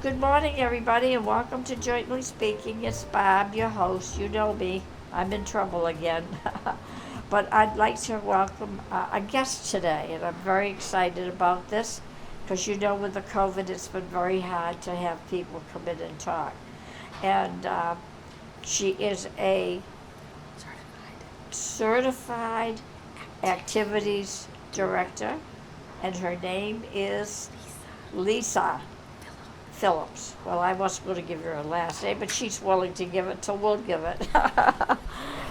good morning, everybody, and welcome to Jointly Speaking. It's Bob, your host. You know me. I'm in trouble again. But I'd like to welcome a guest today, and I'm very excited about this because with the COVID, it's been very hard to have people come in and talk. And she is a certified activities director, and her name is Lisa Phillips. Well, I wasn't going to give her a last name, but she's willing to give it, so we'll give it.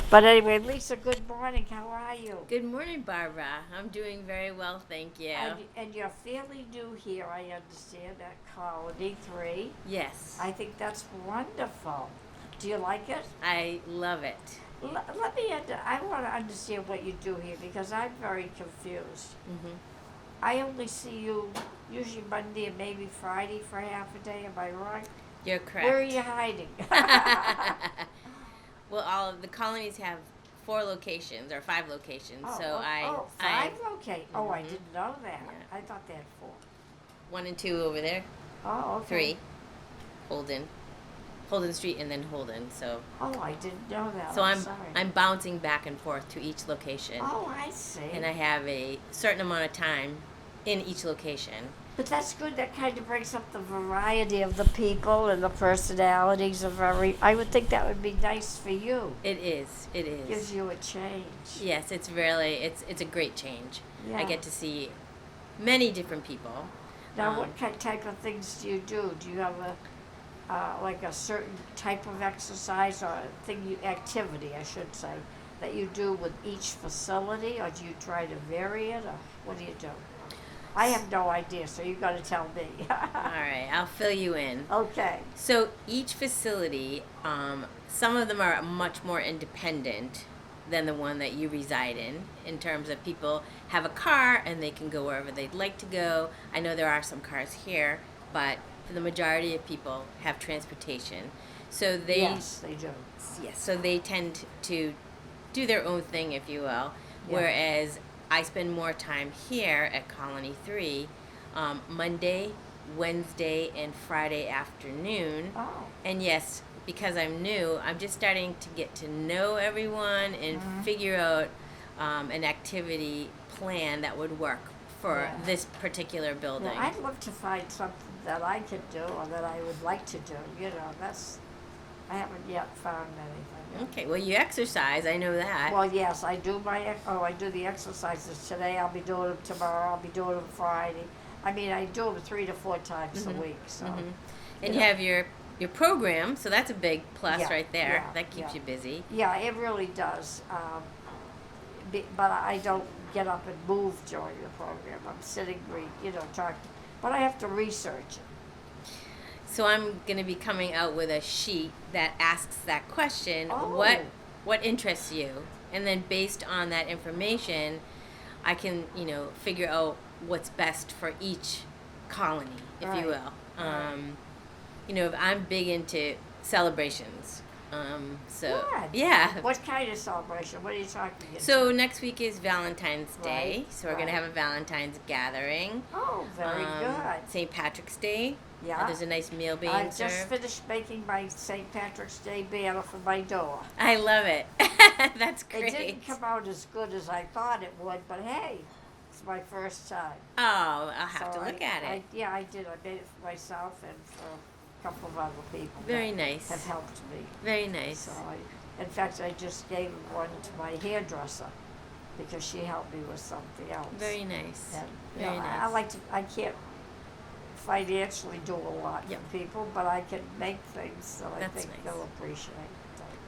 But anyway, Lisa, good morning. How are you? Good morning, Barbara. I'm doing very well, thank you. And you're fairly new here, I understand, at Colony 3. Yes. I think that's wonderful. Do you like it? I love it. I want to understand what you do here because I'm very confused. Mm-hmm. I only see you usually Monday and maybe Friday for half a day. Am I wrong? You're correct. Where are you hiding? Well, all of the colonies have 4 locations or 5 locations. Five? Okay. Oh, I Mhm. didn't know that. Yeah. I thought they had 4. 1 and 2 over there. Oh, okay. 3, Holden Street, and then Holden. So Oh, I didn't know that. so I'm sorry. I'm bouncing back and forth to each location, Oh, I see. and I have a certain amount of time in each location. But that's good. That kind of brings up the variety of the people and the personalities of every. I would think that would be nice for you. It is. It is. Gives you a change. Yes, it's a great change. Yeah. I get to see many different people. Now, what type of things do you do? Do you have like a certain type of exercise or activity, I should say, that you do with each facility, or do you try to vary it, or what do you do? I have no idea, so you've got to tell me. All right, I'll fill you in. Okay. So each facility, some of them are much more independent than the one that you reside in terms of people have a car and they can go wherever they'd like to go. I know there are some cars here, but for the majority of people have transportation. So Yes, they do. Yes, so they tend to do their own thing, if you will. Yeah. Whereas I spend more time here at Colony 3, Monday, Wednesday, and Friday afternoon. Oh. And yes, because I'm new, I'm just starting to get to know everyone and figure out an activity plan that would work for this particular building. Well, I'd love to find something that I could do or that I would like to do. I haven't yet found anything. Okay, well, you exercise, I know that. Well, yes, I do I do the exercises today. I'll be doing them tomorrow. I'll be doing them Friday. I mean, I do them 3 to 4 times a week. So, And you have your program, so that's a big plus Yeah, right there. yeah, That keeps yeah. you busy. yeah, it really does. But I don't get up and move during the program. I'm sitting, talking. But I have to research it. So I'm going to be coming out with a sheet that asks that question, Oh. what interests you? And then based on that information, I can, figure out what's best for each colony, if you Right. will. Right. I'm big into celebrations. So Good. yeah. What kind of celebration? What are you talking about? So next week is Valentine's Day, Right, so we're going to right. have a Valentine's gathering. Oh, very good. St. Patrick's Day. Yeah. There's a nice meal being I served. just finished making my St. Patrick's Day banner for my door. I love it. That's great. It didn't come out as good as I thought it would, but hey, it's my first time. Oh, I'll have So to look at it. I did. I made it for myself and for a couple of other people. Very that nice. Have helped me. Very nice. So in fact, I just gave one to my hairdresser because she helped me with something else. Very nice. And, Very nice. I can't financially do a lot Yep. for people, but I can make things that I That's think nice. they'll appreciate.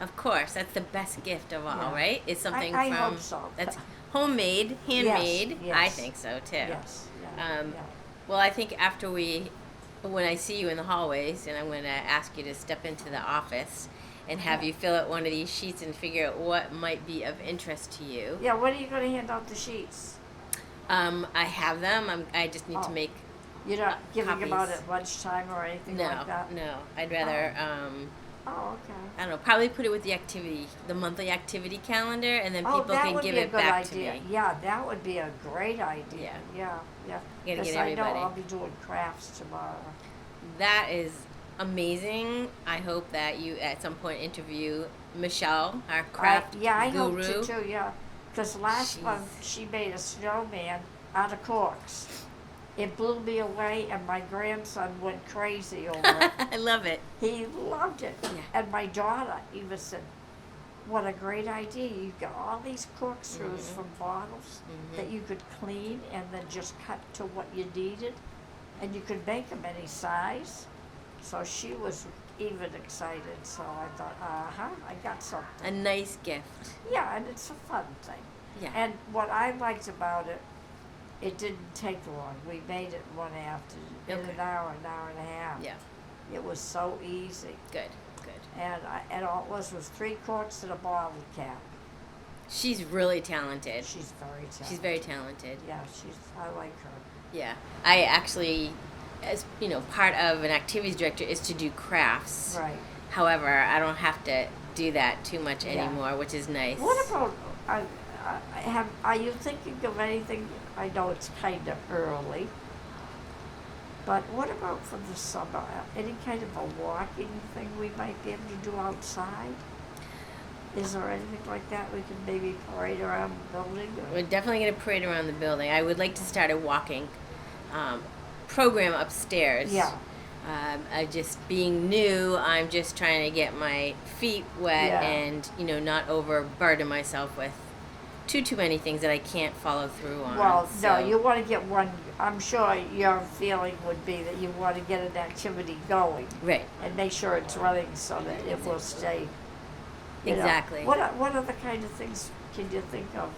Of course, that's the best gift of all, Yeah. right? It's something I from hope so. that's homemade, handmade. Yes, I yes. think so too. Yes. Yeah, yeah. Well, I think when I see you in the hallways, and I'm going to ask you to step into the office and have you fill out one of these sheets and figure out what might be of interest to you. Yeah, when are you going to hand out the sheets? I have them. I just need to Oh. make. You're not giving them out Copies. at lunchtime or anything like that? No. I'd rather. Oh, okay. I don't know. Probably put it with the monthly activity calendar, and then people that can would give be a it good back idea. to me. Yeah, that would be a great idea. Yeah. Yeah. Gotta 'Cause get I know everybody. I'll be doing crafts tomorrow. that is amazing. I hope that you at some point interview Michelle, our craft I guru. hope to too, yeah. Because last She's- month she made a snowman out of corks. It blew me away, and my grandson went crazy over it. I love it. He loved it. Yeah. And my daughter even said, what a great idea. You've got all these corkscrews from bottles that you could clean and then just cut to what you needed. And you could make them any size. So she was even excited. So I thought, I got something. A nice gift. Yeah, and it's a fun thing. Yeah. And what I liked about it, it didn't take long. We made it one afternoon, in Okay. an hour and a half. Yeah. It was so easy. Good. Good. And all it was 3 quarts and a bottle cap. She's really talented. She's very talented. She's very talented. Yeah, I like her. Yeah. I actually, as part of an activities director is to do crafts. Right. However, I don't have to do that too much Yeah. anymore, which is nice. What about, are you thinking of anything? I know it's kind of early. But what about for the summer? Any kind of a walking thing we might be able to do outside? Is there anything like that we can maybe parade around the building? We're definitely going to parade around the building. I would like to start a walking program upstairs. Yeah. Just being new, I'm just trying to get my feet wet Yeah. and, not overburden myself with too many things that I can't follow through on. Well, So- no, you want to get one. I'm sure your feeling would be that you want to get an activity going Right. and make sure it's running so that it will stay. you know. Exactly. What other kind of things can you think of?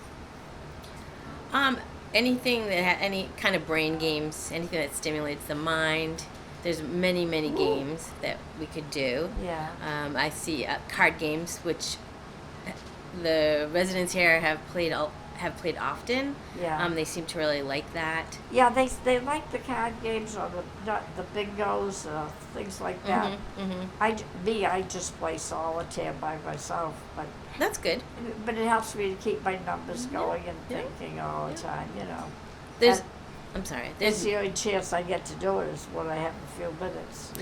Anything that any kind of brain games, anything that stimulates the mind. There's many Ooh. games that we could do. Yeah. I see card games, which the residents here have played often. Yeah. They seem to really like that. Yeah, they like the card games or the bingos, things like that. I just play solitaire by myself, That's good. but it helps me to keep my numbers going and Yeah. thinking all the time. There's, And I'm sorry. it's There's the only chance I get to do it is when I have a few minutes.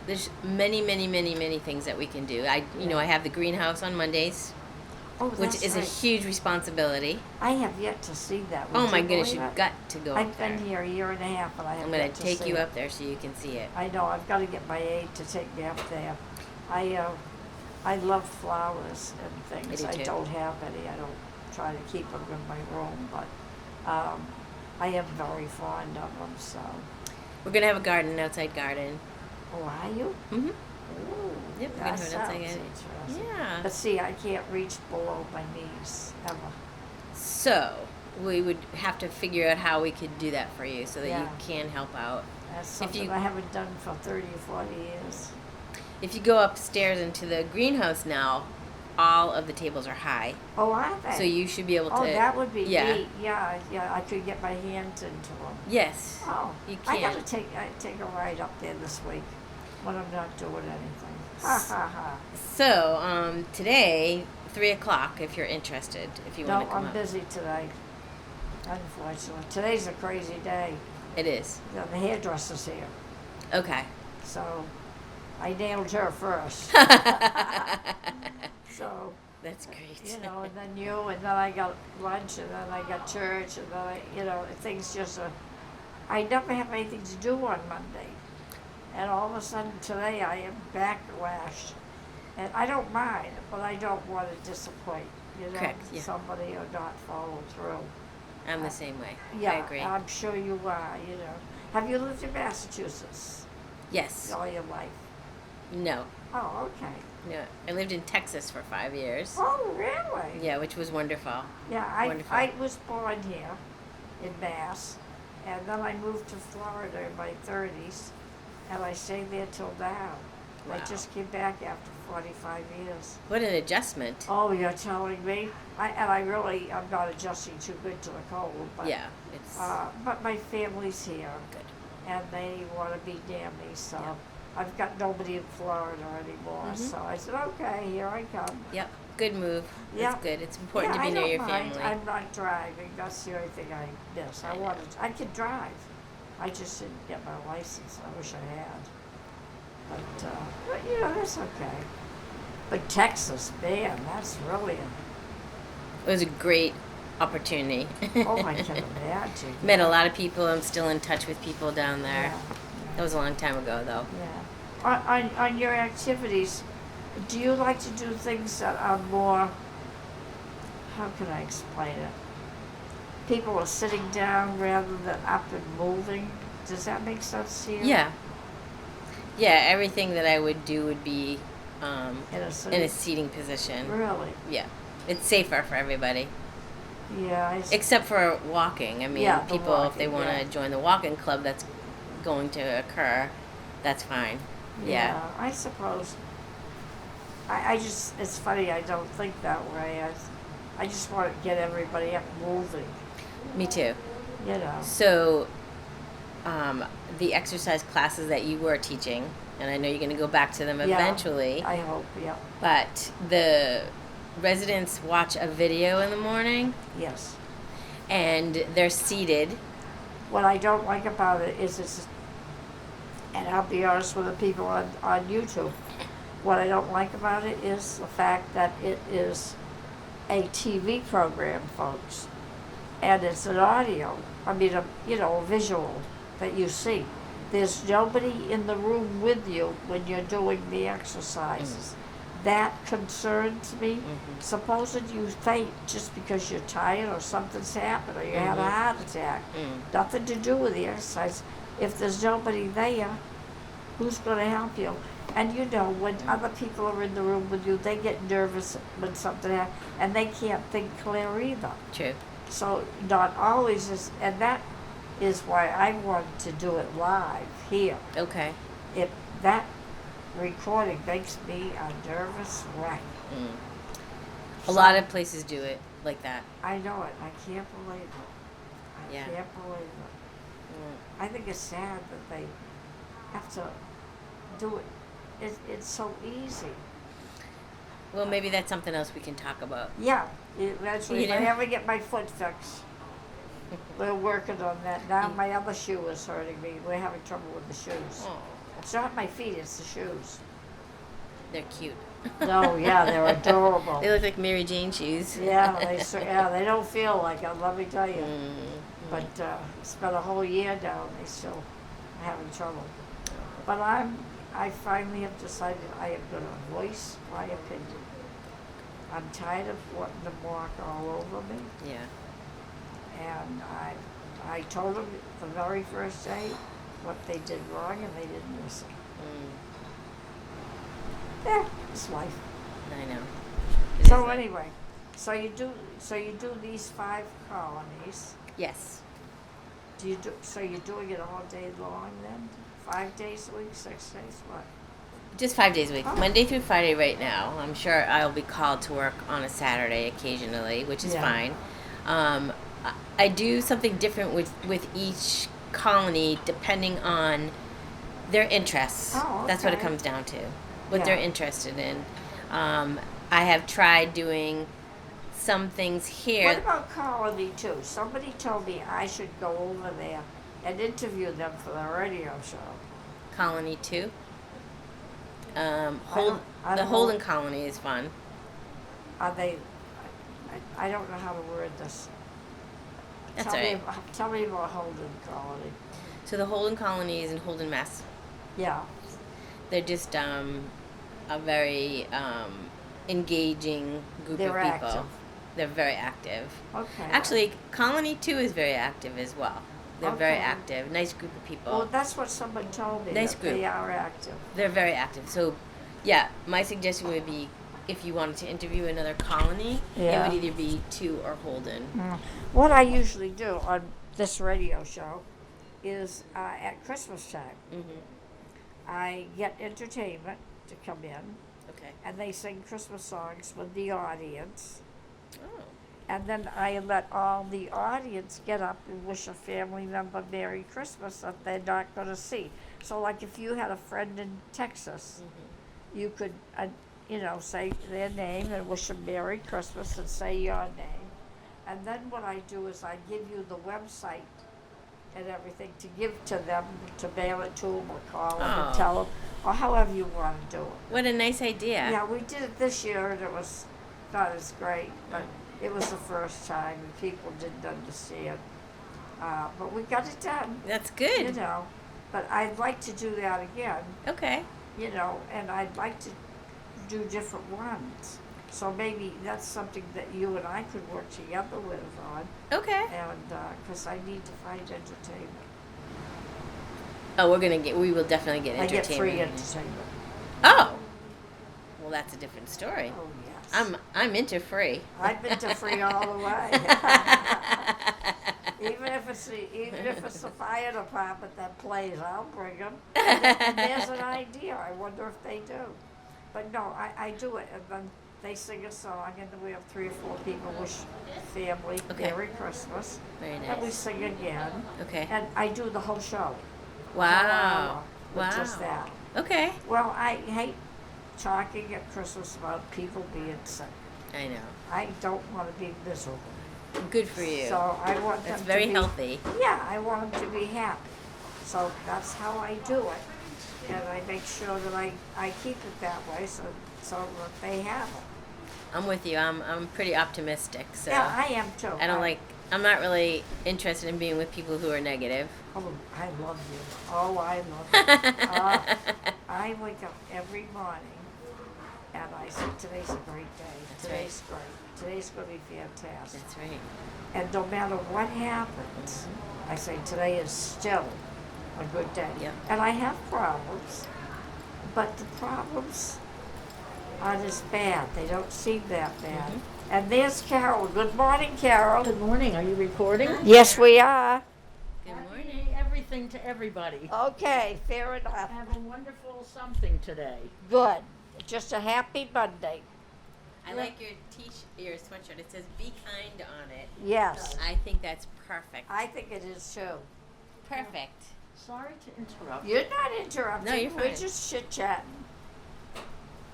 there's many things that we can do. I have the greenhouse on Mondays, Oh, which that's is right. a huge responsibility. I have yet to see that. Would Oh my you goodness, believe you've it? got to go up I've there. been here a year and a half, and I have I'm gonna yet to take see you it. up there so you can see it. I know. I've got to get my aide to take me up there. I love flowers and things. I do too. don't have any. I don't try to keep them in my room, but I am very fond of them. So, We're gonna have a garden, an outside garden. oh, are you? Mm-hmm. Ooh, Yep, we're that gonna have an sounds outside garden. interesting. Yeah. But see, I can't reach below my knees ever. So we would have to figure out how we could do that for you so that Yeah. you can help out. That's something I haven't done for 30 or 40 years. If you go upstairs into the greenhouse now, all of the tables are high, Oh, are they? so you should be able to. Oh, that would be yeah. neat. Yeah, I could get my hands into them. Yes. Oh, You I can. gotta take a ride up there this week when I'm not doing anything. Ha ha ha. So today, 3:00, if you're interested, if you No, want to come I'm up. busy today. Unfortunately, today's a crazy day. It is. The hairdresser's here, Okay. so I nailed her first. So. That's great. And then you, and then I got lunch, and then I got church, and then things just I never have anything to do on Monday. And all of a sudden today I am backlashed. And I don't mind, but I don't want to disappoint, Correct, yeah. somebody or not follow through. I'm the same way. Yeah, I agree. I'm sure you are, Have you lived in Massachusetts Yes. all your life? No. Oh, okay. No. I lived in Texas for 5 years. Oh, really? Yeah, which was wonderful. Yeah, Wonderful. I was born here in Mass, and then I moved to Florida in my 30s, and I stayed there till now. Wow. I just came back after 45 years. What an adjustment. Oh, you're telling me? I'm not adjusting too good to the cold, but Yeah, it's but my family's here, good. and they want to be near me, so Yeah. I've got nobody in Florida anymore. Mhm. So I said, okay, here I come. Yep, good move. Yeah. It's good. It's important Yeah, to be I near don't your mind. family. I'm not driving. That's the only thing I miss. I I could drive. I just didn't get my license. I wish I had. But you know, that's okay. But Texas, man, that's really It was a great opportunity. I can imagine. Met a lot of people. I'm still in touch with people down there. Yeah, That was a long time ago, though. yeah. On your activities, do you like to do things that are more, how can I explain it? People are sitting down rather than up and moving. Does that make sense to you? Yeah. Yeah, everything that I would do would be In a in sitting. a seating position. Really? Yeah. It's safer for everybody. Yeah. Except for walking. I mean, Yeah, the people, if they walking, want to yeah. join the walking club that's going to occur, that's fine. Yeah. I suppose. I just, it's funny, I don't think that way. I just want to get everybody up moving, Me too. you know. So, the exercise classes that you were teaching, and I know you're going to go back to them Yeah, eventually, I hope, yeah. but the residents watch a video in the morning Yes. and they're seated. What I don't like about it is and I'll be honest with the people on YouTube, what I don't like about it is the fact that it is a TV program, folks. And it's an audio, a visual that you see. There's nobody in the room with you when you're doing the exercises. That concerns me. Supposing you faint just because you're tired or something's happened or you had a heart attack. Nothing to do with the exercise. If there's nobody there, who's going to help you? And you know, when other people are in the room with you, they get nervous when something happens, and they can't think clear either. True. So not always is, and that is why I wanted to do it live here. Okay. That recording makes me a nervous wreck. A lot of places do it like that. I know it. I can't believe it. I Yeah. can't believe it. I think it's sad that they have to do it. It's so easy. Well, maybe that's something else we can talk about. Yeah, eventually. You If I know? ever get my foot fixed, we're working on that. Now my other shoe is hurting me. We're having trouble with the shoes. Oh, It's not my feet, it's the shoes. they're cute. No, yeah, they're adorable. They look like Mary Jane shoes. Yeah, they don't feel like it, let me tell you. Mm-hmm. But it's been a whole year now and they still are having trouble. But I finally have decided I am going to voice my opinion. I'm tired of wanting them walk all over me. Yeah. And I told them the very first day what they did wrong and they didn't listen. Yeah, it's life. I know. So anyway, so you do these 5 colonies. Yes. So you're doing it all day long then? 5 days a week, 6 days, what? Just 5 days a week, Oh. Monday through Friday right now. I'm sure I'll be called to work on a Saturday occasionally, which is Yeah. fine. I do something different with each colony depending on their interests. Oh, That's what it okay. comes down to, what Yeah. they're interested in. I have tried doing some things here. What about Colony 2? Somebody told me I should go over there and interview them for the radio show. Colony 2. I The don't know. Holden Colony is fun. Are they? I don't know how to word this. That's tell all right. Tell me about Holden Colony. So the Holden Colony is in Holden, Mass. Yeah. They're just a very engaging group They're of people. active. They're very active. Okay. Actually, Colony 2 is very active as well. They're very Okay. active. Nice group of people. Well, that's what someone told me. Nice that group. They are active. They're very active. So, yeah, my suggestion would be if you wanted to interview another colony, Yeah. it would either be 2 or Holden. What I usually do on this radio show is at Christmas time, I get entertainment to come in, Okay. and they sing Christmas songs with the audience. Oh. And then I let all the audience get up and wish a family member Merry Christmas that they're not going to see. So, like if you had a friend in Texas, you could, say their name and wish them Merry Christmas and say your name. And then what I do is I give you the website and everything to give to them, to mail it to them or call them Oh. and tell them, or however you want to do it. What a nice idea. Yeah, we did it this year, and it was not as great, but it was the first time, and people didn't understand. But we got it done, That's you good. know. But I'd like to do that again, Okay. you know, and I'd like to do different ones. So maybe that's something that you and I could work together with on, Okay. and because I need to find entertainment. Oh, we will definitely get I entertainment. get free entertainment. Oh. Well, that's a different story. Oh yes. I'm into free. I've been to free all the way. Even if it's the fire department that plays, I'll bring them. And there's an idea. I wonder if they do. But no, I do it, and then they sing a song, and then we have 3 or 4 people wish family Okay. Merry Christmas, Very and we nice. sing again, Okay. and I do the whole show. Wow. With Wow. just that. Okay. Well, I hate talking at Christmas about people being sick. I know. I don't want to be miserable. Good for you. So I want That's them very to be healthy. Yeah, I want them to be happy. So that's how I do it. And I make sure that I keep it that way so that they have it. I'm with you. I'm pretty optimistic. So Yeah, I am too. I'm not really interested in being with people who are negative. Oh, I love you. Oh, I love you. I wake up every morning and I say, today's a great day. That's Today's great. Today's going to be fantastic. That's right. And no matter what happens, I say, today is still a good day. Yep. And I have problems, but the problems aren't as bad. They don't seem that bad. Mhm. And there's Carol. Good morning, Carol. Good morning. Are you recording? Yes, we are. Good Happy morning. everything to everybody. Okay, fair I enough. have a wonderful something today. Good. Just a happy Monday. I like your sweatshirt. It says "Be kind" on it. Yes, I think that's perfect. I think it is too. Perfect. Sorry to interrupt. You're not interrupting. No, you're We're fine. just chit-chatting.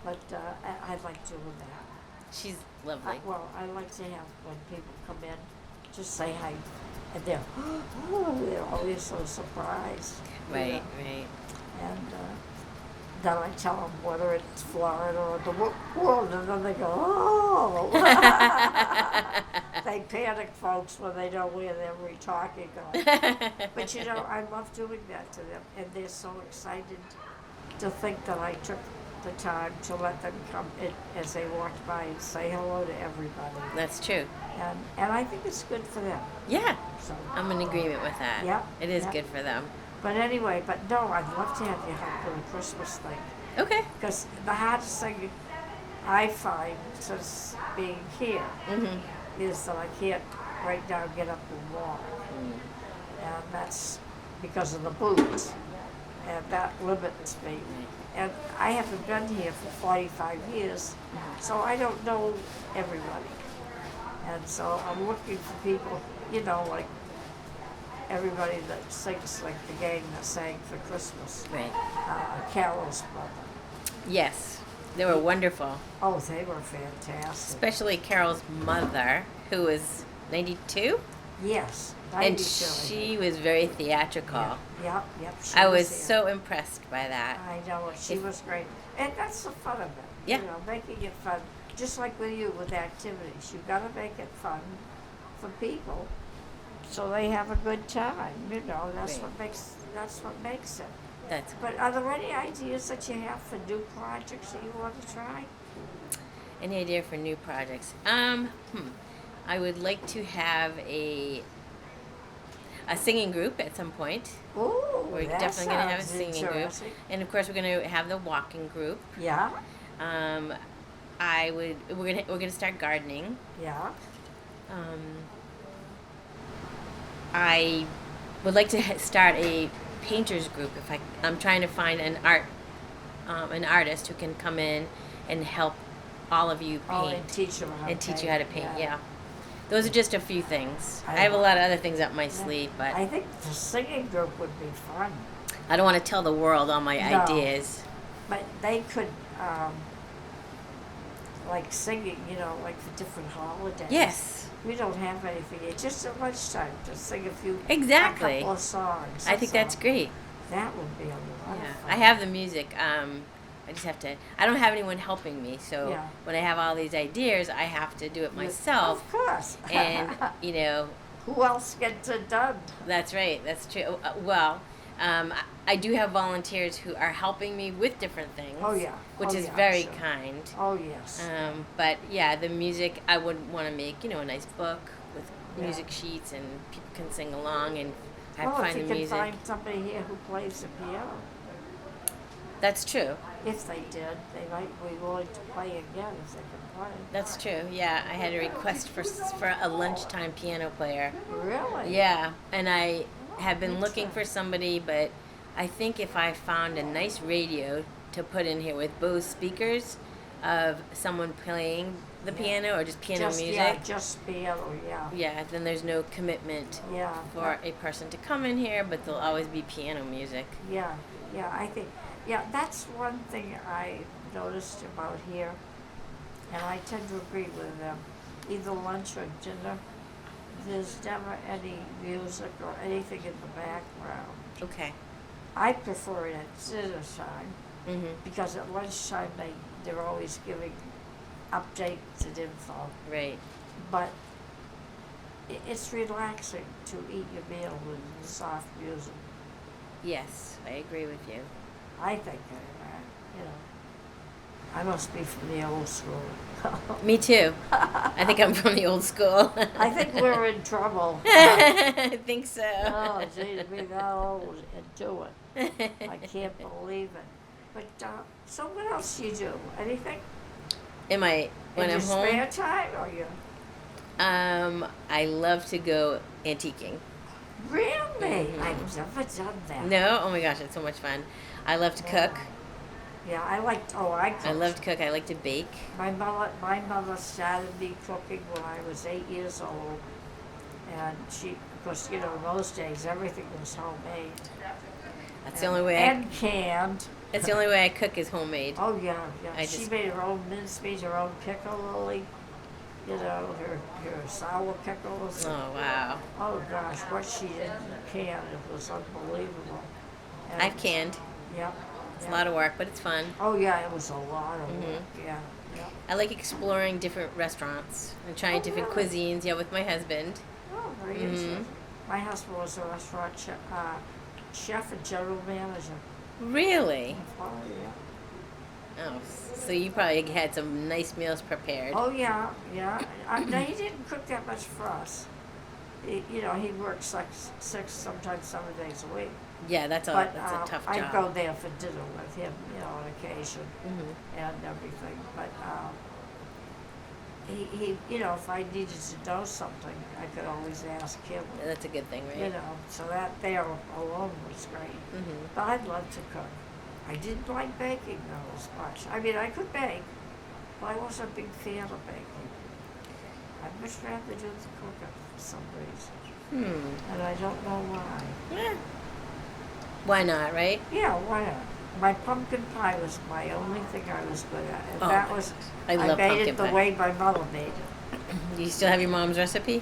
But I like doing that. She's lovely. I like to have when people come in, just say hi, and they're always so surprised. you Right. know. Right. And then I tell them whether it's Florida or the world, and then they go, oh. They panic, folks, when they know where they're talking on. But you know, I love doing that to them, and they're so excited to think that I took the time to let them come in as they walked by and say hello to everybody. That's true. And I think it's good for them. Yeah, So, I'm in agreement with that. Yep, It is yep. good for them. but anyway, but no, I'd love to have you help with the Christmas thing. Okay. Because the hardest thing I find since being here Mm-hmm. is that I can't right now get up and walk. And that's because of the boots. And that limits me. And I haven't been here for 45 years, so I don't know everybody. And so I'm looking for people, you know, like everybody that sings, like the gang that sang for Christmas, Right. Carol's brother. Yes, they were wonderful. Oh, they were fantastic. Especially Carol's mother, who was 92, Yes, and 92. she was very theatrical. Yep, yep. She I was there. so impressed by that. I know it. She If- was great, and that's the fun of it. Yeah. You know, making it fun, just like with you with activities. You got to make it fun for people, so they have a good time. You know, that's Right. what makes it. That's But are there any ideas that you have for new projects that you want to try? any idea for new projects. I would like to have a singing group at some point. Ooh, We're that definitely going to have a sounds singing group, interesting. and of course we're going to have the walking group. Yeah, We're gonna start gardening. yeah. I would like to start a painters group. I'm trying to find an artist who can come in and help all of you Oh, paint and teach them how to and teach you how to paint. Yeah. Yeah. Those are just a few things. I I have a know. lot of other things up my sleeve, but I think the singing group would be fun. I don't want to tell the world all my No. ideas. But they could, like singing, like for different holidays. Yes. We don't have anything. It's just at lunchtime to sing Exactly. a couple of songs. I think that's great. That would be a lot of Yeah, fun. I have the music. I just have to. I don't have anyone helping me, so Yeah. when I have all these ideas, I have to do it myself. Of course. And who else gets it done? that's right. That's true. Well, I do have volunteers who are helping me with different things. Oh, yeah. Which Oh, is yeah, I'm very sure. kind. Oh yes. But yeah, the music, I would want to make, a nice book with Yeah. music sheets and people can sing along and I Well, find if you the can music. find somebody here who plays the piano, That's true. if they did, they might be willing to play again if they can play. That's true. Yeah, I had a request for a lunchtime piano player. Really? Yeah, and I have been looking for somebody, but I think if I found a nice radio to put in here with Bose speakers of someone playing the piano or just piano music. Yeah, just piano. Yeah. Yeah, then there's no commitment Yeah. for a person to come in here, but there'll always be piano music. Yeah, I think, that's one thing I noticed about here, and I tend to agree with them. Either lunch or dinner, there's never any music or anything in the background. Okay. I prefer it at dinner time Mhm. because at lunchtime they're always giving updates and info. Right. But it's relaxing to eat your meal with soft music. Yes, I agree with you. I think, I must be from the old school. Me too. I think I'm from the old school. I think we're in trouble. I think so. Oh, gee, to be that old and do it. I can't believe it. But, so what else do you do? Anything? Am I when in I'm your home? spare time, or you? I love to go antiquing. Really? Mhm. I've never done that. No, oh my gosh, it's so much fun. I love to cook. Yeah, I cooked. I love to cook. I like to bake. My mother started me cooking when I was 8 years old, and she, of course, in those days everything was homemade. That's the only way. And canned. That's the only way I cook is homemade. Oh yeah. I She just- made her own mincemeat, her own pickle lily. Her sour pickles. Oh wow. Oh gosh, what she did in can, it was unbelievable. And, I've canned. Yep. It's a lot of work, but it's fun. Oh yeah, it was a lot of work. Mhm. Yeah. I like exploring different restaurants and trying Oh, different really? cuisines. Yeah, with my husband. Oh, very Mhm. interesting. My husband was a restaurant chef and general manager. Really? Oh yeah. Oh, so you probably had some nice meals prepared. Oh yeah. No, he didn't cook that much for us. He works like 6, sometimes 7 days a week. Yeah, that's a But tough I'd job. go there for dinner with him, on occasion Mhm. and everything. But he, if I needed to know something, I could always ask him. That's a good thing, right? So that there alone was great. Mhm. But I'd love to cook. I didn't like baking though as much. I mean, I could bake, but I wasn't a big fan of baking. I'd much rather do the cooking for some reason, and I don't know why. Eh. Why not, right? Yeah, why not? My pumpkin pie was my only thing I was good at, and Oh, that was I love made pumpkin it the pie. way my mother made it. You still have your mom's recipe?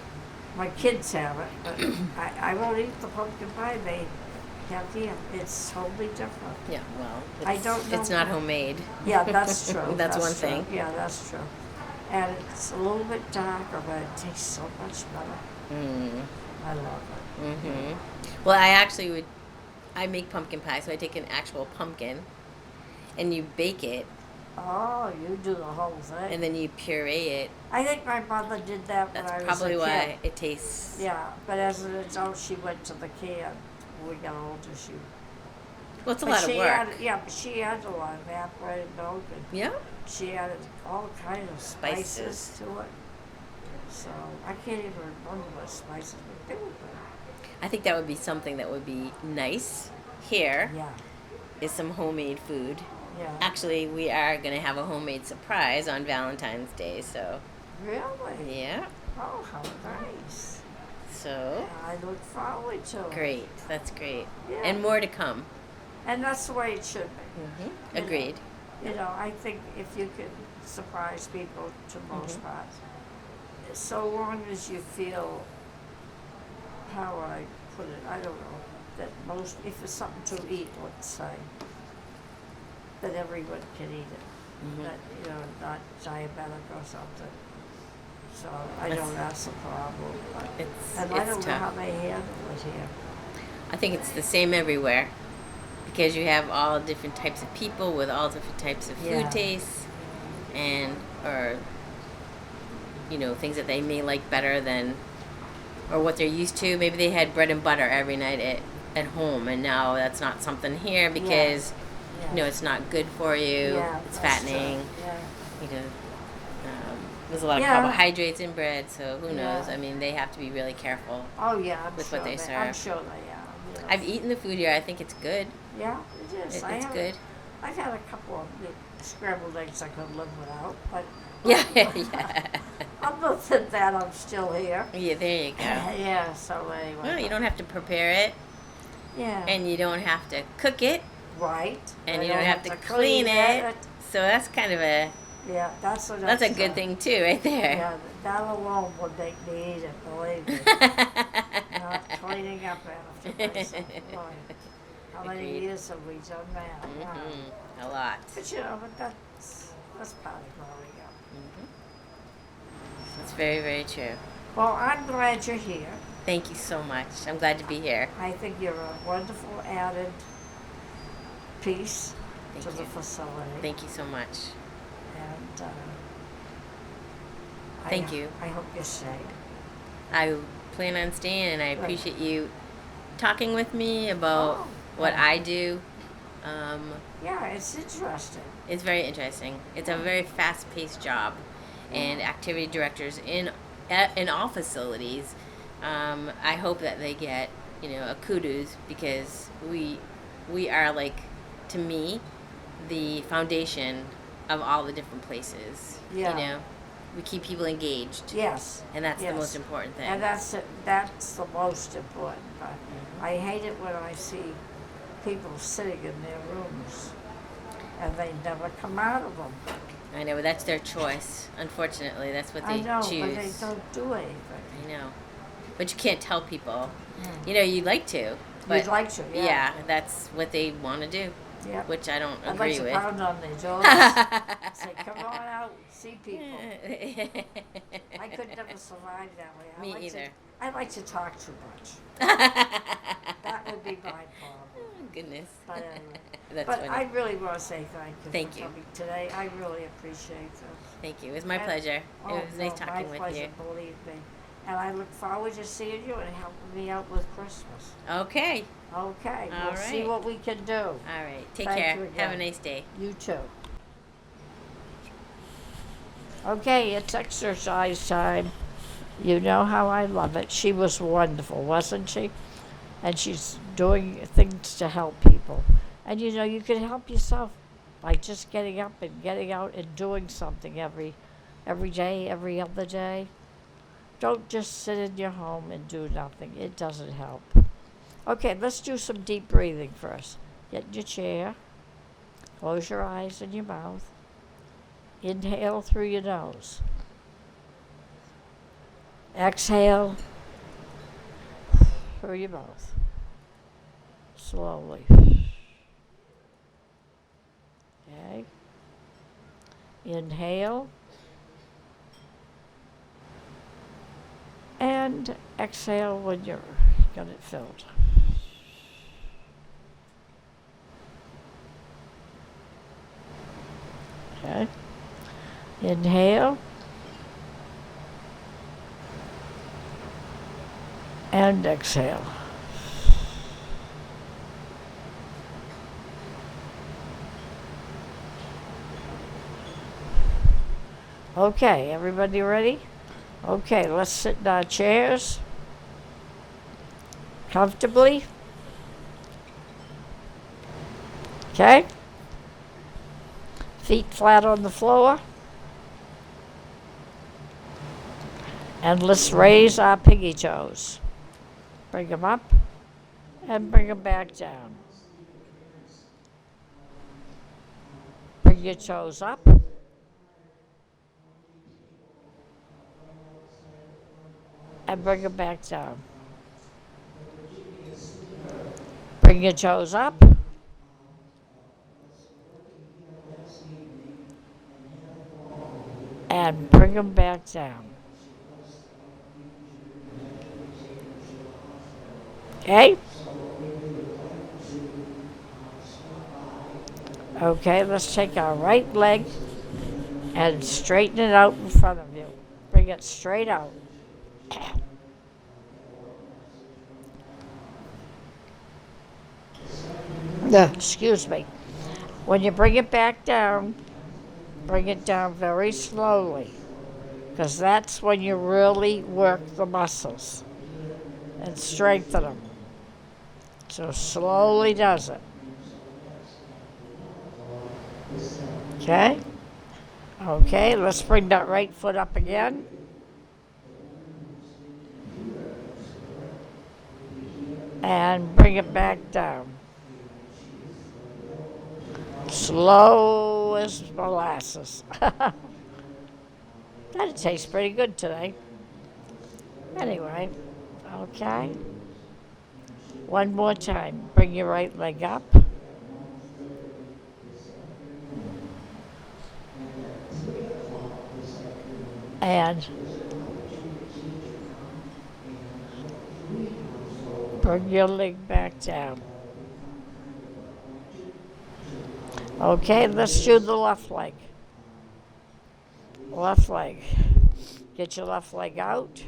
My kids have it, but I won't eat the pumpkin pie they have here. It's totally different. Yeah, well, I it's, don't know it's not why. homemade. Yeah, that's true. That's one true. thing. Yeah, that's true. And it's a little bit darker, but it tastes so much better. Mm. I love it. Mm-hmm. Well, I make pumpkin pie, so I take an actual pumpkin and you bake it Oh, you do the whole thing. and then you puree it. I think my mother did that when That's I was probably a why kid. it tastes. Yeah, but as an adult, she went to the can. When we got older, she. Well, it's a but lot of she work. Added, but she added a lot of evaporated milk, and Yeah. she added all kinds of spices Spices. to it. So I can't even remember what spices, but they were good. I think that would be something that would be nice here Yeah, is some homemade food. yeah. Actually, we are going to have a homemade surprise on Valentine's Day, so Really? yeah. Oh, how nice. So I look forward to it. great. That's great. Yeah. And more to come. And that's the way it should be. Mm-hmm. You know. Agreed. I think if you can surprise people to most part. So long as you feel, how I put it, I don't know, that most, if it's something to eat, let's say, that everyone can eat it. That, not diabetic or something. So I know that's a problem. But, and I don't know how they handle it here. I think it's the same everywhere because you have all different types of people with all different types of food tastes and or things that they may like better than or what they're used to. Maybe they had bread and butter every night at home and now that's not something here because it's not good for you. Yeah, it's that's fattening. true. There's a lot of carbohydrates in bread, so who knows? Yeah. I mean, they have to be really careful. Oh yeah, I'm with sure what they serve. I'm sure they are. I've eaten the food here. I think it's good. Yeah, it is. It's good. I've had a couple of scrambled eggs I could live without, but Yeah. other than that, I'm still here. Yeah, there you go. Yeah. So anyway. Well, you don't have to prepare it, Yeah. and you don't have to cook it, Right. and I you don't have to clean it. So that's kind of a that's a good thing too, right there. Yeah, that alone would make me eat it. Believe me. Not cleaning up after myself. Boy, how many Agreed. years have we done that? Wow. A lot. But that's part of growing up. It's very, very true. Well, I'm glad you're here. Thank you so much. I'm glad to be here. I think you're a wonderful added piece Thank to the you. facility. Thank you so much. And Thank you. I hope you stay. I plan on staying, and I appreciate you talking with me about what I do. Yeah, it's interesting. It's very interesting. It's a very fast-paced job, and activity directors in all facilities. I hope that they get a kudos because we are like, to me, the foundation of all the different places. Yeah. We keep people engaged. Yes. And that's the yes. most important thing. And that's the most important part. I hate it when I see people sitting in their rooms and they never come out of them. I know, but that's their choice. Unfortunately, that's what they I know, choose. but they don't do anything. I know. But you can't tell people. You'd like to. But You'd like to, yeah. Yeah, that's what they want to do. Yeah. Which I don't I'd agree like to with. pound on their doors. Say, come on out, see people. I could never survive that way. Me either. I like to talk too much. That would be my problem. Oh, goodness. But anyway. That's But funny. I really want to say thank Thank you for you. coming today. I really appreciate this. Thank you. It was my And- pleasure. Oh, It was nice no, talking my with you. pleasure, believe me. And I look forward to seeing you and helping me out with Christmas. Okay. Okay, All we'll see right. what we can do. All right. Take Thank care. you Have a again. nice day. You too. Okay, it's exercise time. You know how I love it. She was wonderful, wasn't she? And she's doing things to help people. And you can help yourself by just getting up and getting out and doing something every day, every other day. Don't just sit in your home and do nothing. It doesn't help. Okay, let's do some deep breathing first. Get in your chair. Close your eyes and your mouth. Inhale through your nose. Exhale through your mouth. Slowly. Okay. Inhale. And exhale when you're got it filled. Okay. Inhale. And exhale. Okay, everybody ready? Okay, let's sit in our chairs comfortably. Okay? Feet flat on the floor. And let's raise our pinky toes. Bring them up and bring them back down. Bring your toes up and bring it back down. Bring your toes up. And bring them back down. Okay? Okay, let's take our right leg and straighten it out in front of you. Bring it straight out. Excuse me. When you bring it back down, bring it down very slowly, because that's when you really work the muscles and strengthen them. So slowly does it. Okay? Okay, let's bring that right foot up again. And bring it back down. Slow as molasses. That tastes pretty good today. Anyway, okay. One more time. Bring your right leg up. And bring your leg back down. Okay, let's do the left leg. Left leg. Get your left leg out.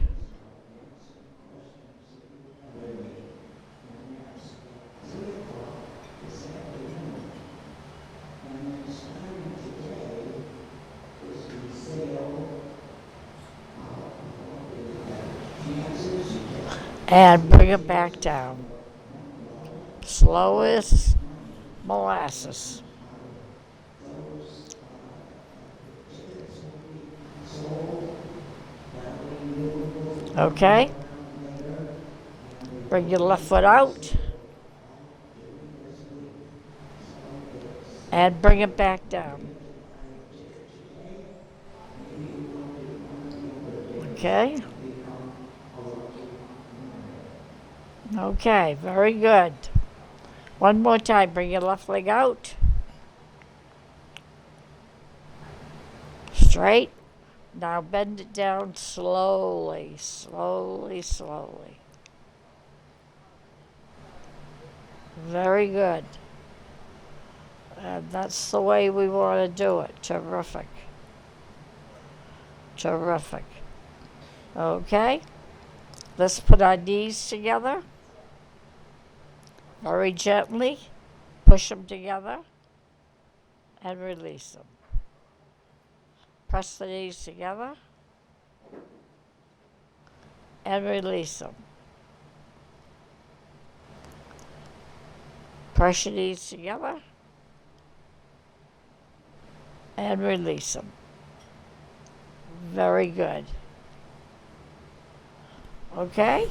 And bring it back down. Slow as molasses. Okay? Bring your left foot out. And bring it back down. Okay? Okay, very good. One more time. Bring your left leg out. Straight. Now bend it down slowly, slowly, slowly. Very good. And that's the way we want to do it. Terrific. Terrific. Okay. Let's put our knees together. Very gently. Push them together. And release them. Press the knees together. And release them. Press your knees together. And release them. Very good. Okay?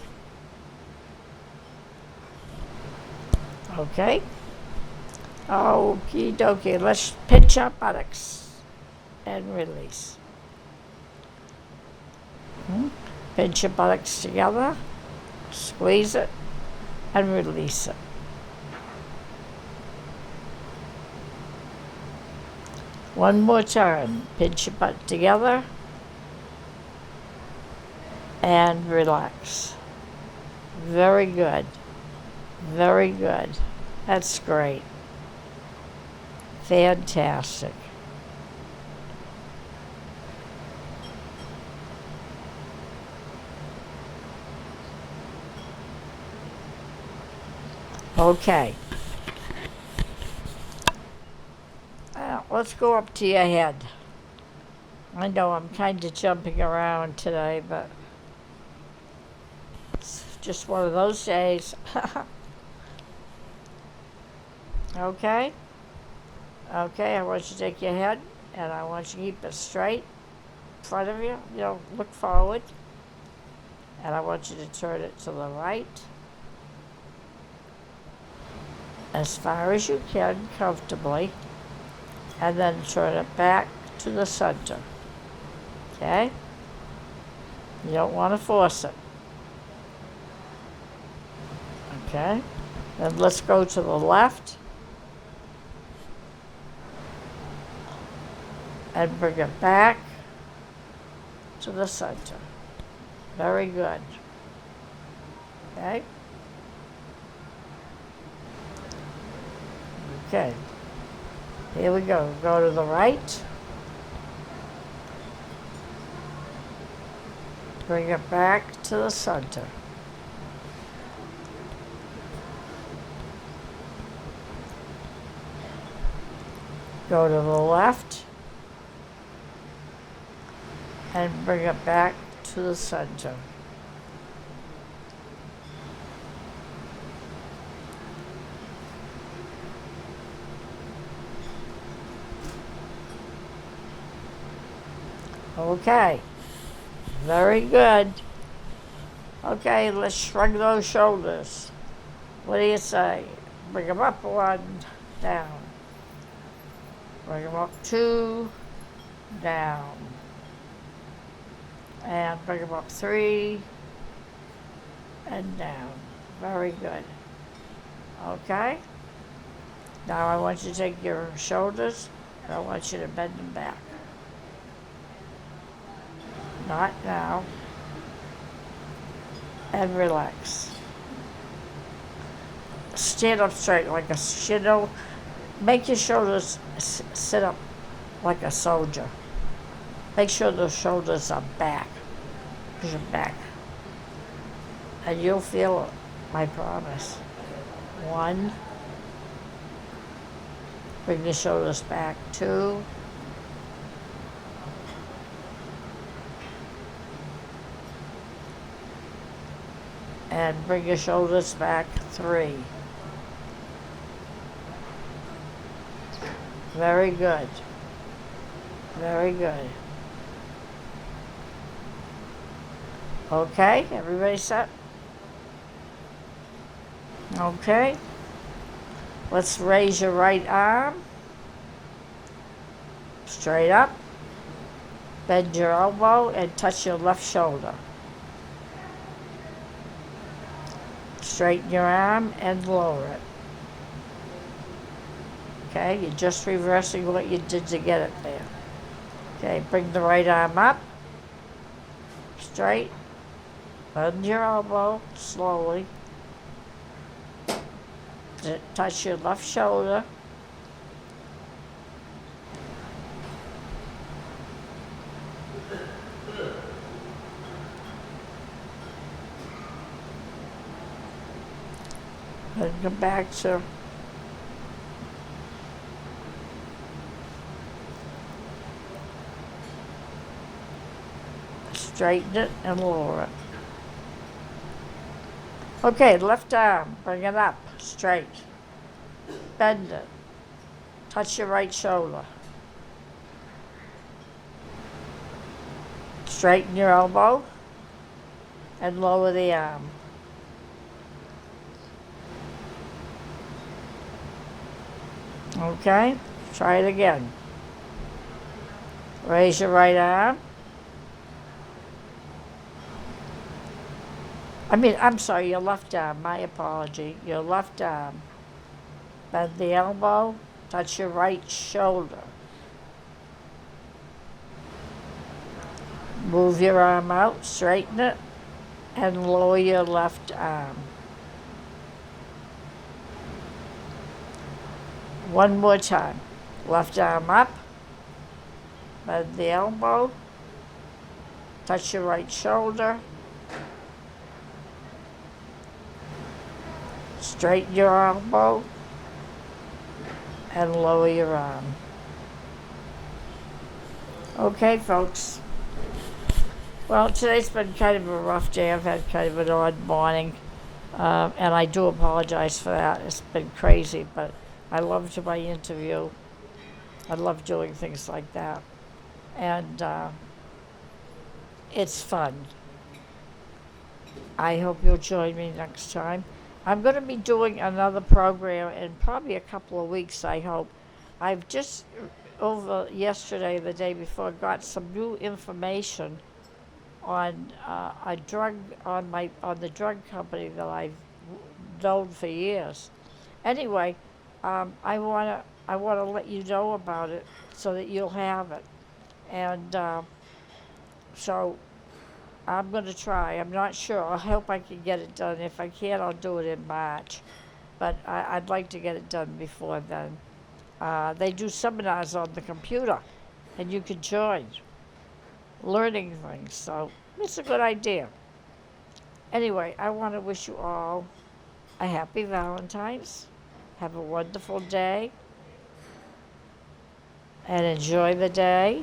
Okay? Okie dokie. Let's pinch our buttocks and release. Pinch your buttocks together, squeeze it, and release it. One more time. Pinch your butt together and relax. Very good. Very good. That's great. Fantastic. Okay. Let's go up to your head. I know I'm kind of jumping around today, but it's just one of those days. Okay? Okay, I want you to take your head and I want you to keep it straight in front of you. You know, look forward. And I want you to turn it to the right as far as you can comfortably, and then turn it back to the center. Okay? You don't want to force it. Okay. Then let's go to the left and bring it back to the center. Very good. Okay. Okay. Here we go. Go to the right. Bring it back to the center. Go to the left and bring it back to the center. Okay, very good. Okay, let's shrug those shoulders. What do you say? Bring them up one, down. Bring them up two, down. And bring them up three, and down. Very good. Okay? Now I want you to take your shoulders and I want you to bend them back. Not now. And relax. Stand up straight like a make your shoulders sit up like a soldier. Make sure the shoulders are back. Push them back. And you'll feel it, I promise. One. Bring the shoulders back. Two. And bring your shoulders back. Three. Very good. Very good. Okay, everybody set? Okay. Let's raise your right arm. Straight up. Bend your elbow and touch your left shoulder. Straighten your arm and lower it. Okay, you're just reversing what you did to get it there. Okay, bring the right arm up. Straight. Bend your elbow slowly. Touch your left shoulder. And come back to straighten it and lower it. Okay, left arm, bring it up, straight. Bend it. Touch your right shoulder. Straighten your elbow and lower the arm. Okay, try it again. Raise your right arm. I'm sorry, your left arm, my apology. Your left arm. Bend the elbow, touch your right shoulder. Move your arm out, straighten it, and lower your left arm. One more time. Left arm up, bend the elbow, touch your right shoulder, straighten your elbow, and lower your arm. Okay, folks. Well, today's been kind of a rough day. I've had kind of an odd morning, and I do apologize for that. It's been crazy, but I loved my interview. I love doing things like that. And it's fun. I hope you'll join me next time. I'm going to be doing another program in probably a couple of weeks, I hope. I've just, over yesterday, the day before, got some new information on a drug, on the drug company that I've known for years. Anyway, I wanna let you know about it so that you'll have it. And so I'm gonna try. I'm not sure. I hope I can get it done. If I can't, I'll do it in March. But I'd like to get it done before then. They do seminars on the computer, and you can join, learning things. So it's a good idea. Anyway, I want to wish you all a happy Valentine's. Have a wonderful day, and enjoy the day.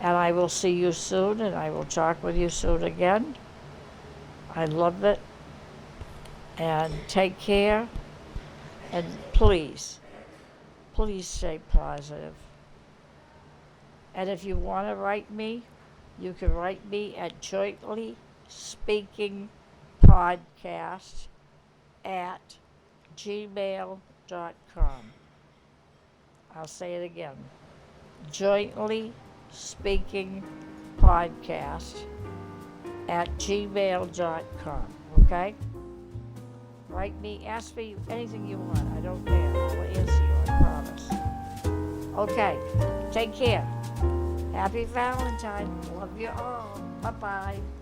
And I will see you soon, and I will talk with you soon again. I love it. And take care. And please stay positive. And if you want to write me, you can write me at Jointly Speaking Podcast at gmail.com. I'll say it again. Jointly Speaking Podcast at gmail.com. Okay? Write me, ask me anything you want. I don't care. I'll answer you, I promise. Okay, take care. Happy Valentine. Love you all. Bye-bye.